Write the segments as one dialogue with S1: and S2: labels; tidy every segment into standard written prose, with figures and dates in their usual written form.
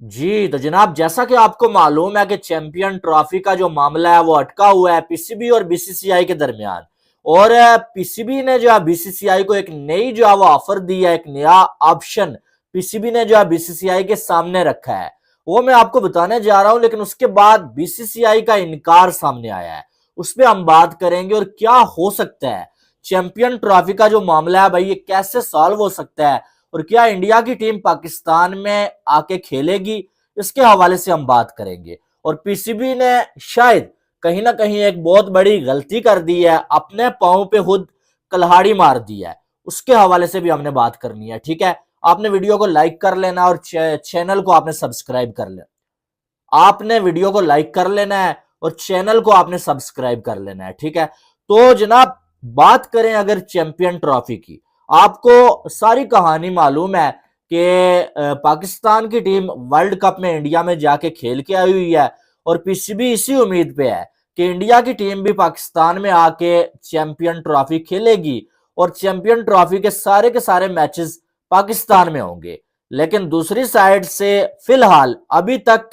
S1: जी तो जनाब, जैसा कि आपको मालूम है कि चैंपियन ट्रॉफी का जो मामला है वो अटका हुआ है पीसीबी और बीसीसीआई के दरमियान। और पीसीबी ने जो है बीसीसीआई को एक नई जो है वो ऑफर दी है, एक नया ऑप्शन पीसीबी ने जो है बीसीसीआई के सामने रखा है। वो मैं आपको बताने जा रहा हूं, लेकिन उसके बाद बीसीसीआई का इनकार सामने आया है। उस पर हम बात करेंगे और क्या हो सकता है चैंपियन ट्रॉफी का जो मामला है भाई, ये कैसे सॉल्व हो सकता है और क्या इंडिया की टीम पाकिस्तान में आके खेलेगी, इसके हवाले से हम बात करेंगे। और पीसीबी ने शायद कहीं ना कहीं एक बहुत बड़ी गलती कर दी है, अपने पांव पे खुद कल्हाड़ी मार दी है, उसके हवाले से भी हमने बात करनी है। ठीक है, आपने वीडियो को लाइक कर लेना और चैनल को आपने सब्सक्राइब कर लेना। आपने वीडियो को लाइक कर लेना है और चैनल को आपने सब्सक्राइब कर लेना है। ठीक है, तो जनाब बात करें अगर चैंपियन ट्रॉफी की, आपको सारी कहानी मालूम है कि पाकिस्तान की टीम वर्ल्ड कप में इंडिया में जाके खेल के आई हुई है और पीसीबी इसी उम्मीद पे है कि इंडिया की टीम भी पाकिस्तान में आके चैंपियन ट्रॉफी खेलेगी और चैंपियन ट्रॉफी के सारे मैचेस पाकिस्तान में होंगे। लेकिन दूसरी साइड से फिलहाल अभी तक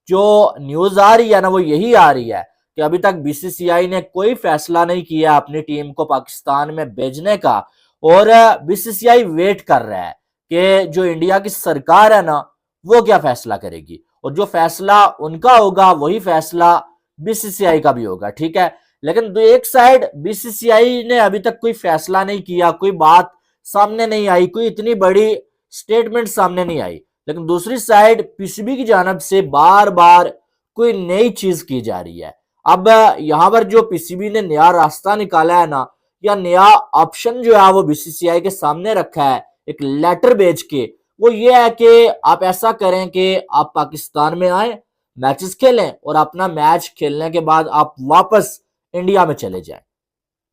S1: जो न्यूज आ रही है ना, वो यही आ रही है कि अभी तक बीसीसीआई ने कोई फैसला नहीं किया अपनी टीम को पाकिस्तान में भेजने का। और बीसीसीआई वेट कर रहा है कि जो इंडिया की सरकार है ना, वो क्या फैसला करेगी, और जो फैसला उनका होगा वही फैसला बीसीसीआई का भी होगा। ठीक है, लेकिन एक साइड बीसीसीआई ने अभी तक कोई फैसला नहीं किया, कोई बात सामने नहीं आई, कोई इतनी बड़ी स्टेटमेंट सामने नहीं आई, लेकिन दूसरी साइड पीसीबी की जानब से बार बार कोई नई चीज की जा रही है। अब यहां पर जो पीसीबी ने नया रास्ता निकाला है ना, या नया ऑप्शन जो है वो बीसीसीआई के सामने रखा है एक लेटर भेज के, वो ये है कि आप ऐसा करें कि आप पाकिस्तान में आए, मैचेस खेलें और अपना मैच खेलने के बाद आप वापस इंडिया में चले जाएं।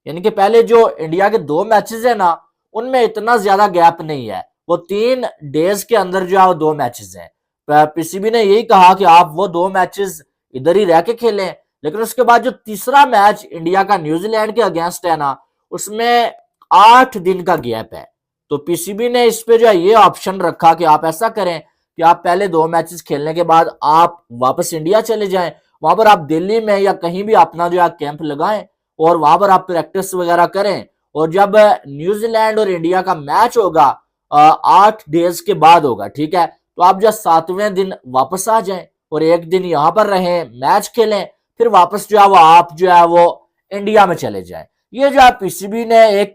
S1: यानी कि पहले जो इंडिया के 2 मैचेस है ना, उनमें इतना ज्यादा गैप नहीं है, वो 3 डेज के अंदर जो है वो 2 मैचेस हैं। पीसीबी ने यही कहा कि आप वो 2 मैचेस इधर ही रह के खेलें, लेकिन उसके बाद जो तीसरा मैच इंडिया का न्यूजीलैंड के अगेंस्ट है ना, उसमें 8 दिन का गैप है। तो पीसीबी ने इस पे जो है ये ऑप्शन रखा कि आप ऐसा करें कि आप पहले 2 मैचेस खेलने के बाद आप वापस इंडिया चले जाएं, वहां पर आप दिल्ली में या कहीं भी अपना जो है कैंप लगाएं और वहां पर आप प्रैक्टिस वगैरह करें। और जब न्यूजीलैंड और इंडिया का मैच होगा 8 डेज के बाद होगा, ठीक है, तो आप जो 7वें दिन वापस आ जाएं और एक दिन यहां पर रहें, मैच खेलें, फिर वापस जो है वो आप जो है वो इंडिया में चले जाएं। ये जो है पीसीबी ने एक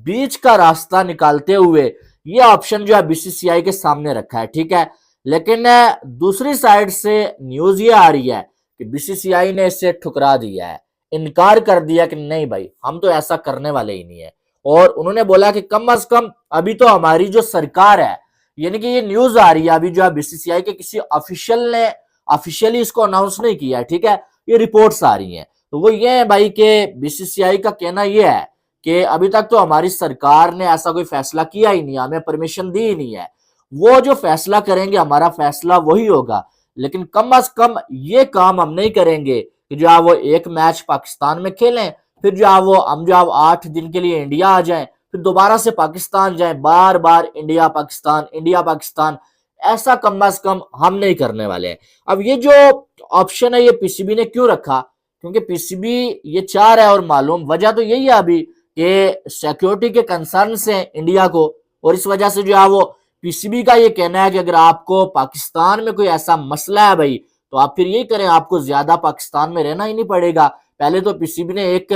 S1: बीच का रास्ता निकालते हुए ये ऑप्शन जो है बीसीसीआई के सामने रखा है। ठीक है, लेकिन दूसरी साइड से न्यूज ये आ रही है कि बीसीसीआई ने इसे ठुकरा दिया है, इनकार कर दिया कि नहीं भाई, हम तो ऐसा करने वाले ही नहीं है। और उन्होंने बोला कि कम अज कम अभी तो हमारी जो सरकार है, यानी कि ये न्यूज आ रही है अभी जो है बीसीसीआई के किसी ऑफिशियल ने ऑफिशियली इसको अनाउंस नहीं किया है, ठीक है, ये रिपोर्ट्स आ रही हैं। तो वो ये है भाई कि बीसीसीआई का कहना ये है कि अभी तक तो हमारी सरकार ने ऐसा कोई फैसला किया ही नहीं, हमें परमिशन दी ही नहीं है, वो जो फैसला करेंगे हमारा फैसला वही होगा, लेकिन कम अज कम ये काम हम नहीं करेंगे कि जो है वो एक मैच पाकिस्तान में खेलें, फिर जो है वो हम जो है 8 दिन के लिए इंडिया आ जाएं, फिर दोबारा से पाकिस्तान जाएं, बार बार इंडिया पाकिस्तान, ऐसा कम अज कम हम नहीं करने वाले हैं। अब ये जो ऑप्शन है ये पीसीबी ने क्यों रखा, क्योंकि पीसीबी ये चाह रहा है, और मालूम वजह तो यही है अभी कि सिक्योरिटी के कंसर्न से इंडिया को, और इस वजह से जो है वो पीसीबी का ये कहना है कि अगर आपको पाकिस्तान में कोई ऐसा मसला है भाई, तो आप फिर यही करें, आपको ज्यादा पाकिस्तान में रहना ही नहीं पड़ेगा। पहले तो पीसीबी ने एक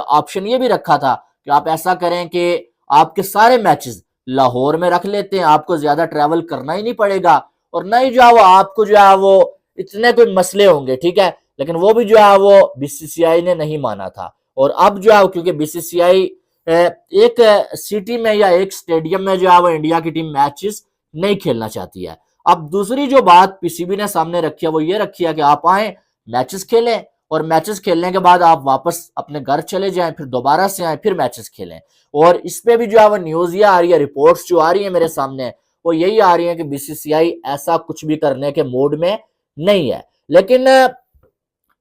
S1: ऑप्शन ये भी रखा था कि आप ऐसा करें कि आपके सारे मैचेस लाहौर में रख लेते हैं, आपको ज्यादा ट्रैवल करना ही नहीं पड़ेगा, और नहीं जो है वो आपको जो है वो इतने कोई मसले होंगे, ठीक है, लेकिन वो भी जो है वो बीसीसीआई ने नहीं माना था। और अब जो है क्योंकि बीसीसीआई एक सिटी में या एक स्टेडियम में जो है वो इंडिया की टीम मैचेस नहीं खेलना चाहती है। अब दूसरी जो बात पीसीबी ने सामने रखी है वो ये रखी है कि आप आए, मैचेस खेलें, और मैचेस खेलने के बाद आप वापस अपने घर चले जाएं, फिर दोबारा से आए, फिर मैचेस खेलें। और इस पे भी जो है वो न्यूज ये आ रही है, रिपोर्ट्स जो आ रही है मेरे सामने, वो यही आ रही है कि बीसीसीआई ऐसा कुछ भी करने के मूड में नहीं है। लेकिन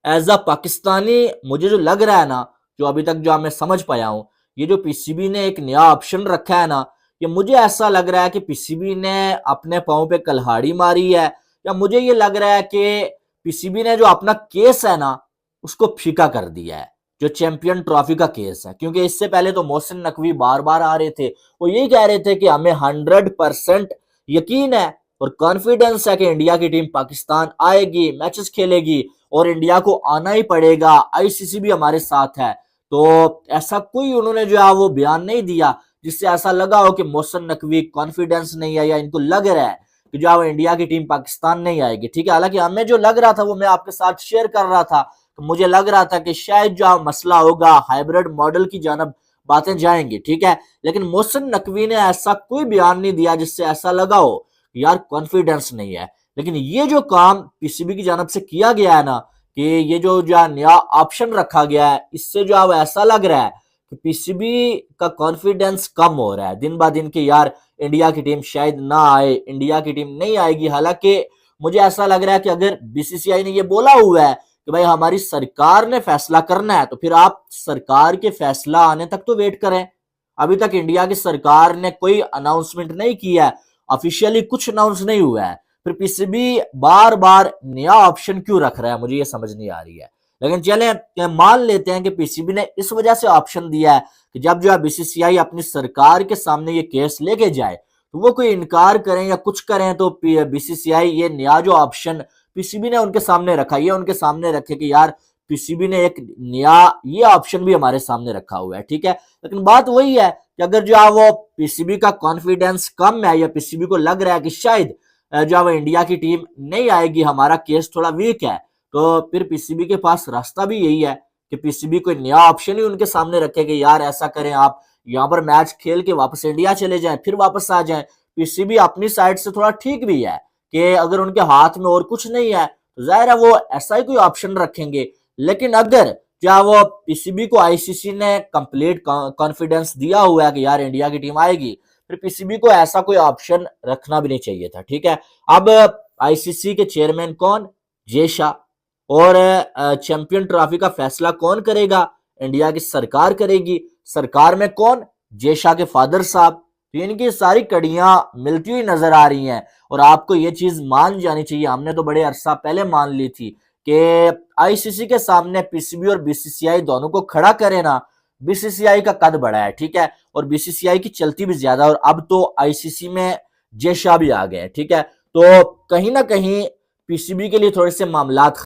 S1: एज अ पाकिस्तानी मुझे जो लग रहा है ना, जो अभी तक जो मैं समझ पाया हूं, ये जो पीसीबी ने एक नया ऑप्शन रखा है ना, ये मुझे ऐसा लग रहा है कि पीसीबी ने अपने पांव पे कल्हाड़ी मारी है, या मुझे ये लग रहा है कि पीसीबी ने जो अपना केस है ना उसको फीका कर दिया है, जो चैंपियन ट्रॉफी का केस है। क्योंकि इससे पहले तो मोहसिन नकवी बार बार आ रहे थे, वो यही कह रहे थे कि हमें 100% यकीन है और कॉन्फिडेंस है कि इंडिया की टीम पाकिस्तान आएगी, मैचेस खेलेगी और इंडिया को आना ही पड़ेगा, आईसीसी भी हमारे साथ है। तो ऐसा कोई उन्होंने जो है वो बयान नहीं दिया जिससे ऐसा लगा हो कि मोहसिन नकवी कॉन्फिडेंस नहीं है या इनको लग रहा है कि जो है इंडिया की टीम पाकिस्तान नहीं आएगी। ठीक है, हालांकि हमें जो लग रहा था वो मैं आपके साथ शेयर कर रहा था। तो मुझे लग रहा था कि शायद जो मसला होगा हाइब्रिड मॉडल की जानब बातें जाएंगी। ठीक है, लेकिन मोहसिन नकवी ने ऐसा कोई बयान नहीं दिया जिससे ऐसा लगा हो यार कॉन्फिडेंस नहीं है। लेकिन ये जो काम पीसीबी की जानब से किया गया है ना, कि ये जो नया ऑप्शन रखा गया है, इससे जो है ऐसा लग रहा है कि पीसीबी का कॉन्फिडेंस कम हो रहा है दिन ब दिन के यार इंडिया की टीम शायद ना आए, इंडिया की टीम नहीं आएगी। हालांकि मुझे ऐसा लग रहा है कि अगर बीसीसीआई ने ये बोला हुआ है कि भाई हमारी सरकार ने फैसला करना है, तो फिर आप सरकार के फैसला आने तक तो वेट करें। अभी तक इंडिया की सरकार ने कोई अनाउंसमेंट नहीं किया है, ऑफिशियली कुछ अनाउंस नहीं हुआ है, फिर पीसीबी बार बार नया ऑप्शन क्यों रख रहा है, मुझे ये समझ नहीं आ रही है। लेकिन चले मान लेते हैं कि पीसीबी ने इस वजह से ऑप्शन दिया है कि जब जो है बीसीसीआई अपनी सरकार के सामने ये केस लेके जाए तो वो कोई इनकार करें या कुछ करें तो बीसीसीआई ये नया जो ऑप्शन पीसीबी ने उनके सामने रखा, ये उनके सामने रखे कि यार पीसीबी ने एक नया ये ऑप्शन भी हमारे सामने रखा हुआ है। ठीक है, लेकिन बात वही है कि अगर जो है वो पीसीबी का कॉन्फिडेंस कम है या पीसीबी को लग रहा है कि शायद जो है वो इंडिया की टीम नहीं आएगी, हमारा केस थोड़ा वीक है, तो फिर पीसीबी के पास रास्ता भी यही है कि पीसीबी कोई नया ऑप्शन ही उनके सामने रखे कि यार ऐसा करें, आप यहाँ पर मैच खेल के वापस इंडिया चले जाएं, फिर वापस आ जाएं। पीसीबी अपनी साइड से थोड़ा ठीक भी है कि अगर उनके हाथ में और कुछ नहीं है तो जाहिर है वो ऐसा ही कोई ऑप्शन रखेंगे। लेकिन अगर क्या वो पीसीबी को आईसीसी ने कंप्लीट कॉन्फिडेंस दिया हुआ है कि यार इंडिया की टीम आएगी, फिर पीसीबी को ऐसा कोई ऑप्शन रखना भी नहीं चाहिए था। ठीक है, अब आईसीसी के चेयरमैन कौन? जय शाह। और चैंपियन ट्रॉफी का फैसला कौन करेगा? इंडिया की सरकार करेगी। सरकार में कौन? जय शाह के फादर साहब। तो इनकी सारी कड़ियां मिलती हुई नजर आ रही हैं और आपको ये चीज मान जानी चाहिए, हमने तो बड़े अरसा पहले मान ली थी कि आईसीसी के सामने पीसीबी और बीसीसीआई दोनों को खड़ा करे ना, बीसीसीआई का कद बड़ा है। ठीक है, और बीसीसीआई की चलती भी ज्यादा, और अब तो आईसीसी में जय शाह भी आ गए। ठीक है, तो कहीं ना कहीं पीसीबी के लिए थोड़े से मामलात